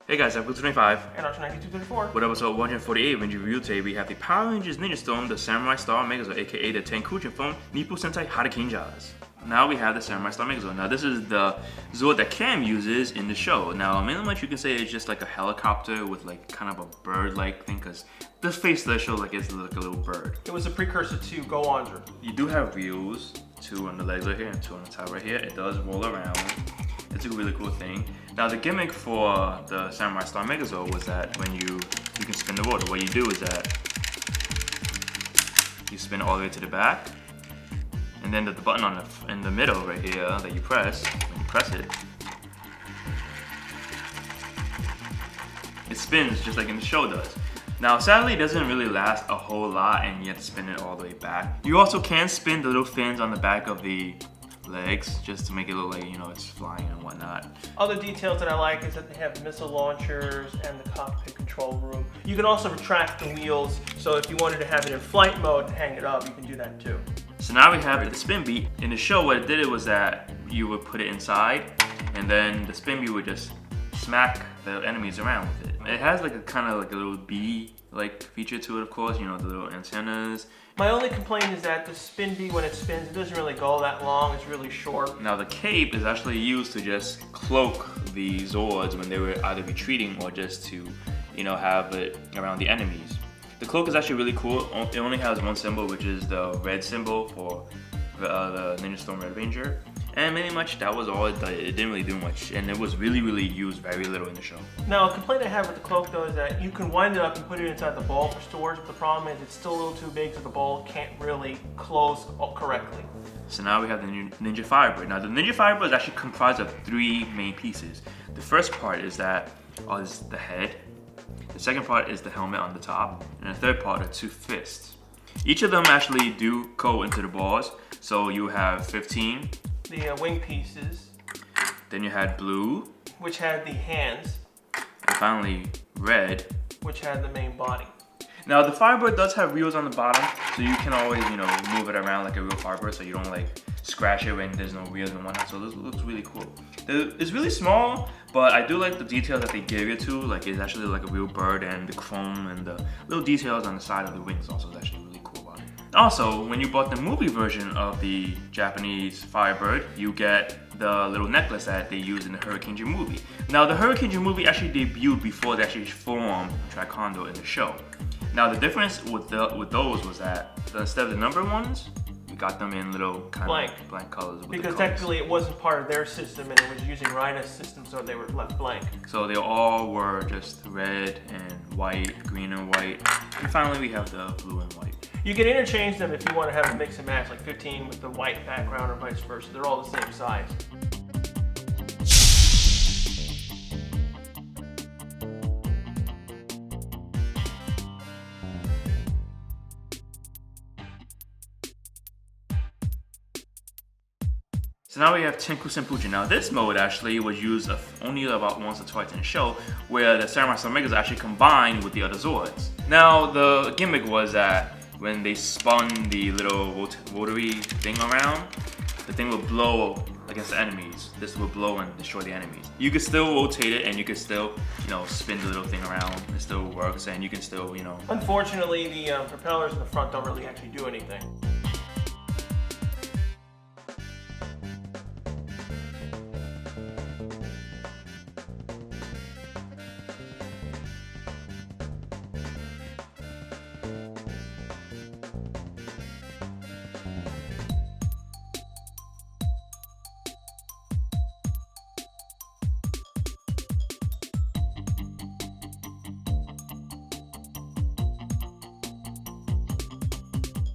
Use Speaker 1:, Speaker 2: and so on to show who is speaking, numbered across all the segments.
Speaker 1: Hey guys, I'm Cloak25
Speaker 2: and Archer9234.
Speaker 1: With episode 148 Ranger Review today, we have the Power Rangers Ninja Storm, the Samurai Star Megazord, aka the Tenkujin from Nippo Sentai Harakinjas. Now we have the Samurai Star Megazord. Now this is the Zord that Cam uses in the show. Now mainly much you can say it's just like a helicopter with like kind of a bird-like thing, because the face does show like it's like a little bird.
Speaker 2: It was a precursor to Go Under.
Speaker 1: You do have wheels, 2 on the legs right here and 2 on the top right here. It does roll around. It's a really cool thing. Now the gimmick for the Samurai Star Megazord was that when you can spin the rotor. What you do is that you spin all the way to the back, and then the button in the middle right here that you press, when you press it, it spins just like in the show does. Now sadly it doesn't really last a whole lot and you have to spin it all the way back. You also can spin the little fins on the back of the legs just to make it look like, you know, it's flying and whatnot.
Speaker 2: Other details that I like is that they have missile launchers and the cockpit control room. You can also retract the wheels, so if you wanted to have it in flight mode and hang it up, you can do that too. So
Speaker 1: now we have the spin beat. In the show what it did was that you would put it inside and then the spin beat would just smack the enemies around with it. It has like a kind of like a little bee-like feature to it, of course, you know, the little antennas.
Speaker 2: My only complaint is that the spin beat, when it spins, it doesn't really go that long. It's really short.
Speaker 1: Now the cape is actually used to just cloak the Zords when they were either retreating or just to, you know, have it around the enemies. The cloak is actually really cool. It only has one symbol, which is the red symbol for the Ninja Storm Red Ranger. And mainly much, that was all it did. It didn't really do much, and it was really used very little in the show.
Speaker 2: Now, a complaint I have with the cloak though is that you can wind it up and put it inside the ball for storage, but the problem is it's still a little too big so the ball can't really close correctly.
Speaker 1: So now we have the Ninja Firebird. Now the Ninja Firebird is actually comprised of 3 main pieces. The first part is the head. The second part is the helmet on the top, and the third part are 2 fists. Each of them actually do go into the balls, so you have 15.
Speaker 2: The wing pieces.
Speaker 1: Then you had blue,
Speaker 2: which had the hands.
Speaker 1: And finally red,
Speaker 2: which had the main body.
Speaker 1: Now the Firebird does have wheels on the bottom, so you can always, you know, move it around like a real Firebird, so you don't like scratch it when there's no wheels and whatnot. So this looks really cool. It's really small, but I do like the details that they gave it to. Like it's actually like a real bird, and the chrome and the little details on the side of the wings also is actually really cool about it. Also, when you bought the movie version of the Japanese Firebird, you get the little necklace that they used in the Hurricane movie. Now the Hurricane movie actually debuted before they actually formed Tri-Condor in the show. Now the difference with those was that instead of the number ones, we got them in little kind of blank colors.
Speaker 2: Because technically it wasn't part of their system and it was using Rhina's system, so they were left blank.
Speaker 1: So they all were just red and white, green and white, and finally we have the blue and white.
Speaker 2: You can interchange them if you want to have a mix and match, like 15 with the white background or vice versa. They're all the same size.
Speaker 1: So now we have Tenkuujin. Now this mode actually was used only about once or twice in the show, where the Samurai Star Megazord actually combined with the other Zords. Now the gimmick was that when they spun the little rotary thing around, the thing would blow against the enemies. This would blow and destroy the enemies. You could still rotate it and you could still, you know, spin the little thing around. It still works and you can still, you know.
Speaker 2: Unfortunately, the propellers in the front don't really actually do anything.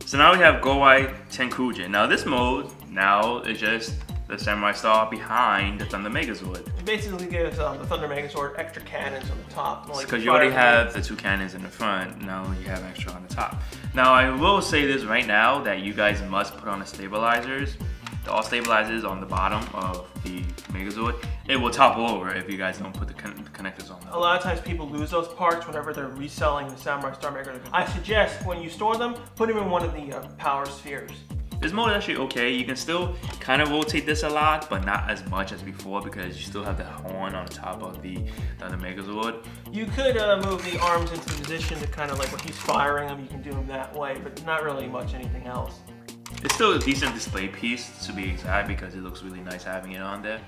Speaker 1: So now we have Gowai Tenkujin. Now this mode now is just the Samurai Star behind the Thunder Megazord.
Speaker 2: It basically gives the Thunder Megazord extra cannons on the top.
Speaker 1: Because you already have the 2 cannons in the front, now you have extra on the top. Now I will say this right now that you guys must put on the stabilizers. The all stabilizers on the bottom of the Megazord. It will topple over if you guys don't put the connectors on.
Speaker 2: A lot of times people lose those parts whenever they're reselling the Samurai Star Megazord. I suggest when you store them, put them in one of the power spheres.
Speaker 1: This mode is actually okay. You can still kind of rotate this a lot, but not as much as before because you still have the horn on top of the Megazord.
Speaker 2: You could move the arms into the position to kind of like when he's firing them, you can do them that way, but not really much anything else.
Speaker 1: It's still a decent display piece to be exact because it looks really nice having it on there.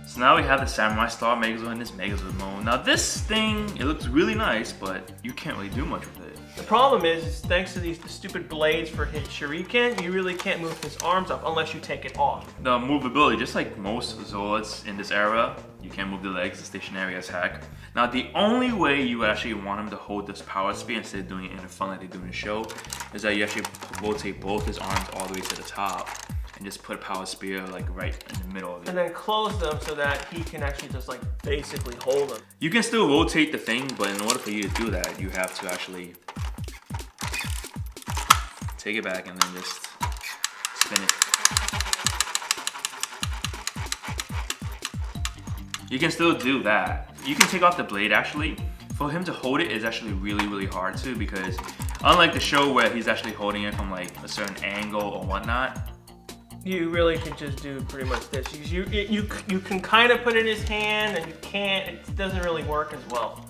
Speaker 1: So now we have the Samurai Star Megazord in this Megazord mode. Now this thing, it looks really nice, but you can't really do much with it.
Speaker 2: The problem is thanks to these stupid blades for his shuriken, you really can't move his arms up unless you take it off.
Speaker 1: The movability, just like most Zords in this era, you can't move the legs, it's stationary as heck. Now the only way you actually want him to hold this power speed instead of doing it in the front like they do in the show, is that you actually rotate both his arms all the way to the top. And just put a power spear like right in the middle of it.
Speaker 2: And then close them so that he can actually just like basically hold them.
Speaker 1: You can still rotate the thing, but in order for you to do that, you have to actually take it back and then just spin it. You can still do that. You can take off the blade actually. For him to hold it is actually really hard too because unlike the show where he's actually holding it from like a certain angle or whatnot,
Speaker 2: you really can just do pretty much this. You can kind of put it in his hand and you can't, it doesn't really work as well.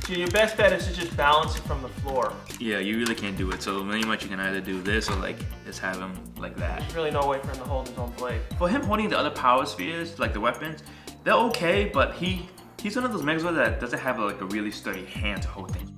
Speaker 2: So your best bet is to just balance it from the floor.
Speaker 1: Yeah, you really can't do it. So pretty much you can either do this or like just have him like that.
Speaker 2: There's really no way for him to hold his own blade.
Speaker 1: For him holding the other power spheres, like the weapons, they're okay, but he's one of those Megazords that doesn't have like a really sturdy hand to hold things.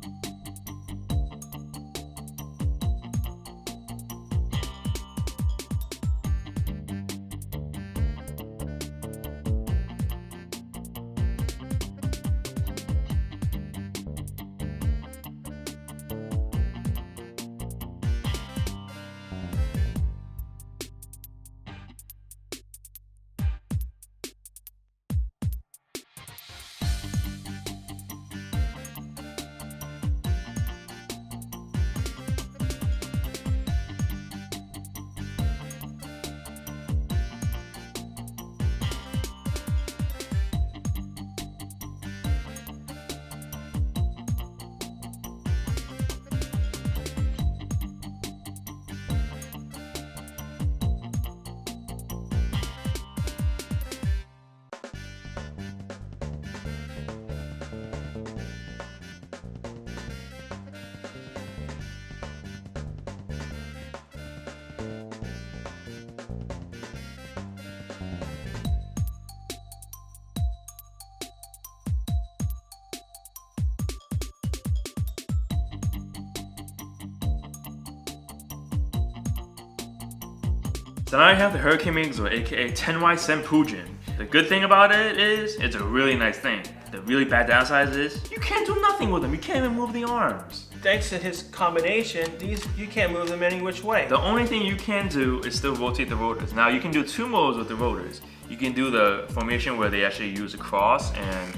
Speaker 1: So now I have the Hurricane Megazord, aka Tenwai Senpujin. The good thing about it is, it's a really nice thing. The really bad downside is, you can't do nothing with them. You can't even move the arms.
Speaker 2: Thanks to his combination, you can't move them any which way.
Speaker 1: The only thing you can do is still rotate the rotors. Now you can do 2 modes with the rotors. You can do the formation where they actually use a cross and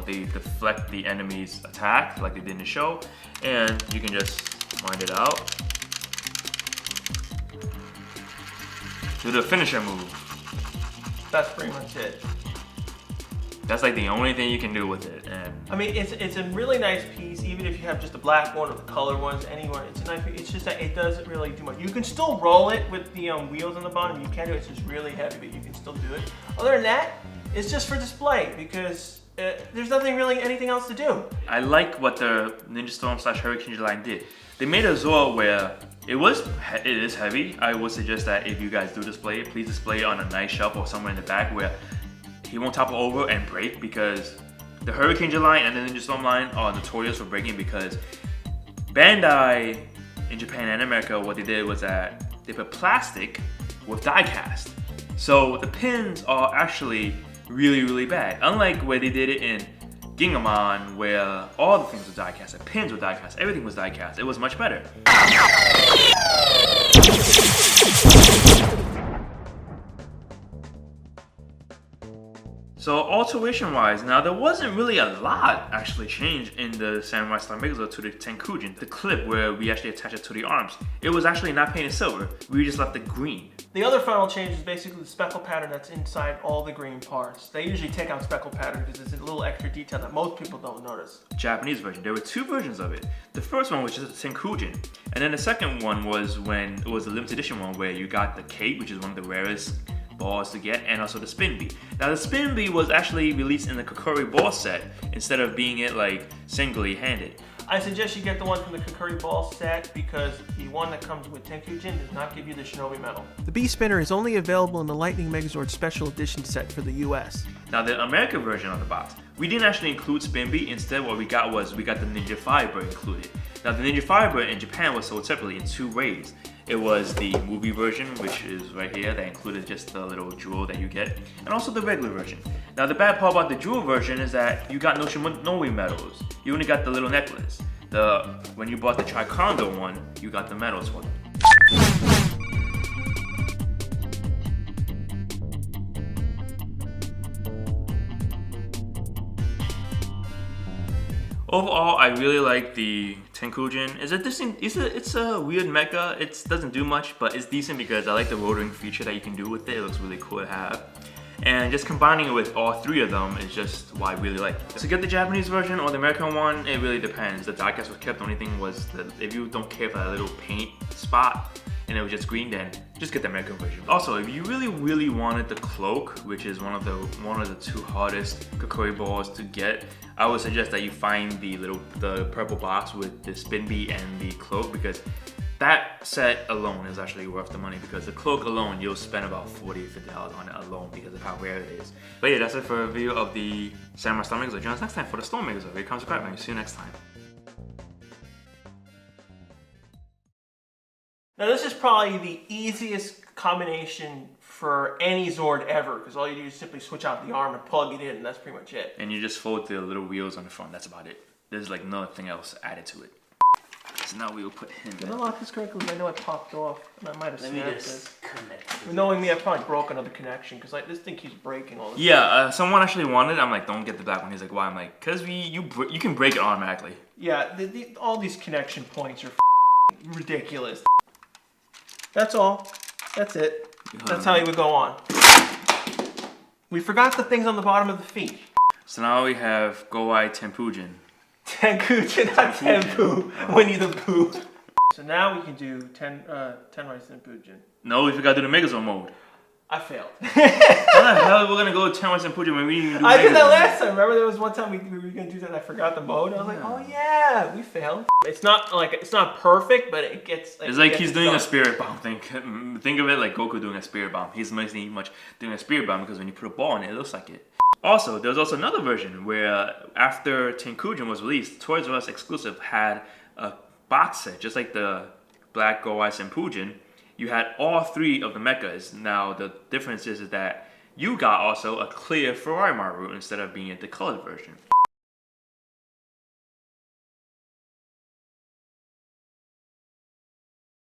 Speaker 1: they deflect the enemy's attack like they did in the show. And you can just wind it out. Do the finisher move.
Speaker 2: That's pretty much it.
Speaker 1: That's like the only thing you can do with it. And
Speaker 2: I mean, it's a really nice piece, even if you have just the black one or the color ones, anywhere. It's a nice piece. It's just that it doesn't really do much. You can still roll it with the wheels on the bottom. You can do it. It's just really heavy, but you can still do it. Other than that, it's just for display because there's nothing really anything else to do.
Speaker 1: I like what the Ninja Storm / Hurricane line did. They made a Zord where it is heavy. I would suggest that if you guys do display it, please display it on a nice shelf or somewhere in the back where he won't topple over and break, because The Hurricane line and the Ninja Storm line are notorious for breaking because Bandai in Japan and America, what they did was that they put plastic with die cast. So the pins are actually really, really bad. Unlike where they did it in Gimmicks, where all the things were die cast, the pins were die cast, everything was die cast. It was much better. So alteration-wise, now there wasn't really a lot actually changed in the Samurai Style Megazord to the Tenkujin, the clip where we actually attach it to the arms. It was actually not painted silver, we just left it green.
Speaker 2: The other final change is basically the speckle pattern that's inside all the green parts. They usually take out speckle pattern because it's a little extra detail that most people don't notice.
Speaker 1: Japanese version, there were two versions of it. The first one was just the Tenkujin, and then the second one was when it was a limited edition one where you got the cape, which is one of the rarest balls to get, and also the spin bee. Now the spin bee was actually released in the Karakuri ball set instead of being it like singly handed.
Speaker 2: I suggest you get the one from the Karakuri ball set because the one that comes with Tenkujin does not give you the shinobi medal. The bee spinner is only available in the Lightning Megazord Special Edition set for the US.
Speaker 1: Now the American version of the box, we didn't actually include spin bee. Instead what we got the Ninja Firebird included. Now the Ninja Firebird in Japan was sold separately in two ways. It was the movie version, which is right here, that included just the little jewel that you get, and also the regular version. Now the bad part about the jewel version is that you got no shinobi medals. You only got the little necklace. When you bought the Tri-Condor one, you got the medals for them. Overall, I really like the Tenkujin. It's a weird mecha. It doesn't do much, but it's decent because I like the rotoring feature that you can do with it. It looks really cool to have. And just combining it with all three of them is just why I really like it. To get the Japanese version or the American one, it really depends. The diecast was kept. The only thing was that if you don't care for that little paint spot and it was just green, then just get the American version. Also, if you really wanted the Cloak, which is one of the two hardest Karakuri balls to get, I would suggest that you find the purple box with the spin bee and the Cloak, because that set alone is actually worth the money, because the Cloak alone, you'll spend about $40–50 on it alone because of how rare it is. But yeah, that's it for a review of the Samurai Style Megazord. Join us next time for the Storm Megazord. Here comes Batman. See you next time.
Speaker 2: Now this is probably the easiest combination for any Zord ever, because all you do is simply switch out the arm and plug it in, and that's pretty much it.
Speaker 1: And you just fold the little wheels on the front, that's about it. There's like nothing else added to it. So now we will put him
Speaker 2: Did I lock this correctly? I know I popped off, and I might have snapped this.
Speaker 1: connect.
Speaker 2: Knowing me, I probably broke another connection, because like this thing keeps breaking all the time.
Speaker 1: Yeah, someone actually wanted it. I'm like, don't get the black one. He's like, why? I'm like, cause you can break it automatically.
Speaker 2: Yeah, all these connection points are ridiculous. That's all. That's it. That's how you would go on. We forgot the things on the bottom of the feet.
Speaker 1: So now we have Go-Ai Tenkuujin.
Speaker 2: Tenkujin, not Tenpu. Winnie the Pooh. So now we can do Tenrai Tenkujin.
Speaker 1: No, we forgot to do the Megazord mode.
Speaker 2: I failed.
Speaker 1: How the hell are we gonna go Tenrai Tenkujin when we didn't even do
Speaker 2: I did that
Speaker 1: Megazord?
Speaker 2: last time. Remember there was one time we were gonna do that and I forgot the mode? I was like, oh yeah, we failed. It's not perfect, but it gets
Speaker 1: It's like he's doing a spirit bomb thing. Think of it like Goku doing a spirit bomb. He's mostly doing a spirit bomb because when you put a ball in it, it looks like it. Also, there's also another version where after Tenkujin was released, Toys R Us exclusive had a box set, just like the Black Go-Ai Tenkujin. You had all three of the mechas. Now the difference is that you got also a clear Ferrari Maru instead of being the colored version.